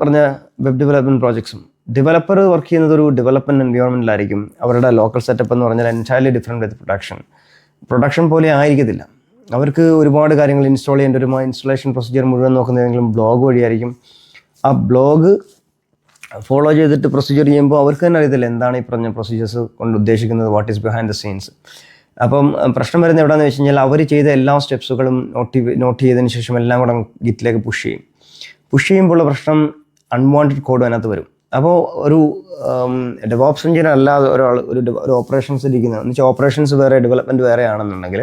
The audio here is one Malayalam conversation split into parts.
പറഞ്ഞ വെബ് ഡെവലപ്മെൻറ്റ് പ്രോജക്ട്സും ഡെവലപ്പർ വർക്ക് ചെയ്യുന്നത് ഒരു ഡെവലപ്മെൻറ്റ് എൻവയോൺമെൻറ്റിലായിരിക്കും. അവരുടെ ലോക്കൽ സെറ്റപ്പ് എന്ന് പറഞ്ഞാൽ എൻറ്റയർലി ഡിഫറെൻറ്റ് വിത്ത് പ്രൊഡക്ഷൻ പോലെ ആയിരിക്കത്തില്ല. അവർക്ക് ഒരുപാട് കാര്യങ്ങൾ ഇൻസ്റ്റാൾ ചെയ്യേണ്ട ഒരു ഇൻസ്റ്റലേഷൻ പ്രൊസീജിയർ മുഴുവൻ നോക്കുന്നതെങ്കിലും ബ്ലോഗ് വഴിയായിരിക്കും. ആ ബ്ലോഗ് ഫോളോ ചെയ്തിട്ട് പ്രൊസീജിയർ ചെയ്യുമ്പോൾ അവർക്ക് തന്നെ അറിയത്തില്ല എന്താണ് ഈ പറഞ്ഞ പ്രൊസീജിയേഴ്സ് കൊണ്ട് ഉദ്ദേശിക്കുന്നത്, what is behind the scenes. അപ്പം പ്രശ്നം വരുന്നത് എവിടെയാണെന്ന് വെച്ച് കഴിഞ്ഞാൽ അവർ ചെയ്ത എല്ലാ സ്റ്റെപ്സുകളും നോട്ട് ചെയ്തതിന് ശേഷം എല്ലാം കൂടെ ഗിറ്റിലേക്ക് പുഷ് ചെയ്യുമ്പോൾ പ്രശ്നം അൺവാണ്ടഡ് കോഡ് അതിനകത്ത് വരും. അപ്പോൾ ഒരു ഡെവോപ്സ് എഞ്ചിനീയർ അല്ലാതെ ഒരു ഓപ്പറേഷൻസ് ഇരിക്കുന്നത് എന്ന് വെച്ചാൽ ഓപ്പറേഷൻസ് വേറെ ഡെവലപ്മെൻറ്റ് വേറെ ആണെന്നുണ്ടെങ്കിൽ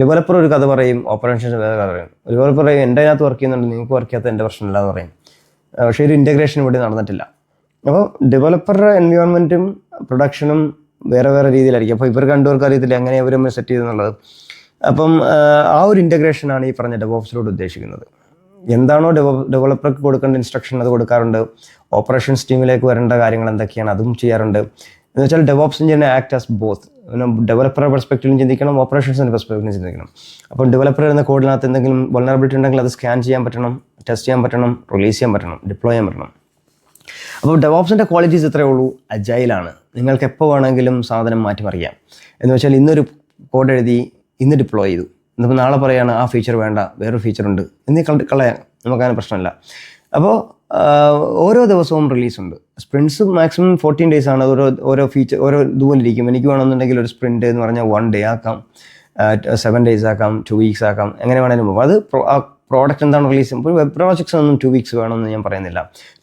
ഡെവലപ്പർ ഒരു കഥ പറയും, ഓപ്പറേഷൻസ് വേറെ കഥ പറയും. ഡെവലപ്പർ പറയും എൻ്റെ അതിനകത്ത് വർക്ക് ചെയ്യുന്നുണ്ട്, നിങ്ങൾക്ക് വർക്ക് ചെയ്യാത്ത എൻ്റെ പ്രശ്നമില്ല എന്ന് പറയും. പക്ഷേ ഒരു ഇൻറ്റഗ്രേഷൻ ഇവിടെ നടന്നിട്ടില്ല. അപ്പോൾ ഡെവലപ്പറുടെ എൻവയോൺമെൻറ്റും പ്രൊഡക്ഷനും വേറെ രീതിയിലായിരിക്കും. അപ്പോൾ ഇവർ രണ്ടുപേർക്ക് അറിയത്തില്ല എങ്ങനെ ഇവർ സെറ്റ് ചെയ്തെന്നുള്ളത്. അപ്പം ആ ഒരു ഇൻറ്റഗ്രേഷനാണ് ഈ പറഞ്ഞ ഡെവോപ്സിലൂടെ ഉദ്ദേശിക്കുന്നത്. എന്താണോ ഡെവലപ്പർക്ക് കൊടുക്കേണ്ട ഇൻസ്ട്രക്ഷൻ അത് കൊടുക്കാറുണ്ട്. ഓപ്പറേഷൻസ് ടീമിലേക്ക് വരേണ്ട കാര്യങ്ങൾ എന്തൊക്കെയാണ് അതും ചെയ്യാറുണ്ട്. എന്ന് വെച്ചാൽ DevOps engineer act as both. ഡെവലപ്പറുടെ പെർസ്പെക്റ്റീവിലും ചിന്തിക്കണം, ഓപ്പറേഷൻസിൻ്റെ പെർസ്പെക്റ്റീവിലും ചിന്തിക്കണം. അപ്പം ഡെവലപ്പർ എന്ന കോഡിനകത്ത് എന്തെങ്കിലും വൾനറബിലിറ്റി ഉണ്ടെങ്കിൽ അത് സ്കാൻ ചെയ്യാൻ പറ്റണം, ടെസ്റ്റ് ചെയ്യാൻ പറ്റണം, റിലീസ് ചെയ്യാൻ പറ്റണം, ഡിപ്ലോയ് ചെയ്യാൻ പറ്റണം. അപ്പോൾ ഡെവോപ്സിൻ്റെ ക്വാളിറ്റീസ് ഇത്രയേ ഉള്ളൂ. അജൈലാണ്. നിങ്ങൾക്ക് എപ്പോൾ വേണമെങ്കിലും സാധനം മാറ്റിമറിയാം. എന്ന് വെച്ചാൽ ഇന്നൊരു കോഡ് എഴുതി ഇന്ന് ഡിപ്ലോയ് ചെയ്തു, എന്നിപ്പോൾ നാളെ പറയുകയാണ് ആ ഫീച്ചർ വേണ്ട, വേറൊരു ഫീച്ചറുണ്ട് എന്നീ കളയാം, നമുക്കങ്ങനെ പ്രശ്നമില്ല. അപ്പോൾ ഓരോ ദിവസവും റിലീസുണ്ട്. സ്പ്രിൻറ്റ്സ് മാക്സിമം 14 days ആണ്. ഓരോ ഫീച്ചർ ഓരോ ഇതുപോലിരിക്കും. എനിക്ക് വേണമെന്നുണ്ടെങ്കിൽ ഒരു സ്പ്രിൻറ്റ് എന്ന് പറഞ്ഞാൽ 1 day ആക്കാം, 7 days ആക്കാം, 2 weeks ആക്കാം, എങ്ങനെ വേണമെങ്കിലും പോകും. അത് ആ പ്രോഡക്റ്റ് എന്താണ് റിലീസ് ചെയ്യുമ്പോൾ ഇപ്പോൾ വെബ് പ്രോജക്ട്സ് ഒന്നും 2 weeks വേണമെന്ന് ഞാൻ പറയുന്നില്ല.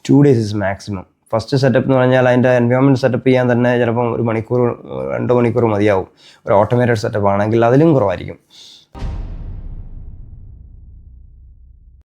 2 days is maximum. First setup എന്ന് പറഞ്ഞാൽ അതിൻ്റെ എൻവയോൺമെൻറ്റ് സെറ്റപ്പ് ചെയ്യാൻ തന്നെ ചിലപ്പം 1 മണിക്കൂർ 2 മണിക്കൂർ മതിയാവും. ഒരു ഓട്ടോമേറ്റഡ് സെറ്റപ്പ് ആണെങ്കിൽ അതിലും കുറവായിരിക്കും.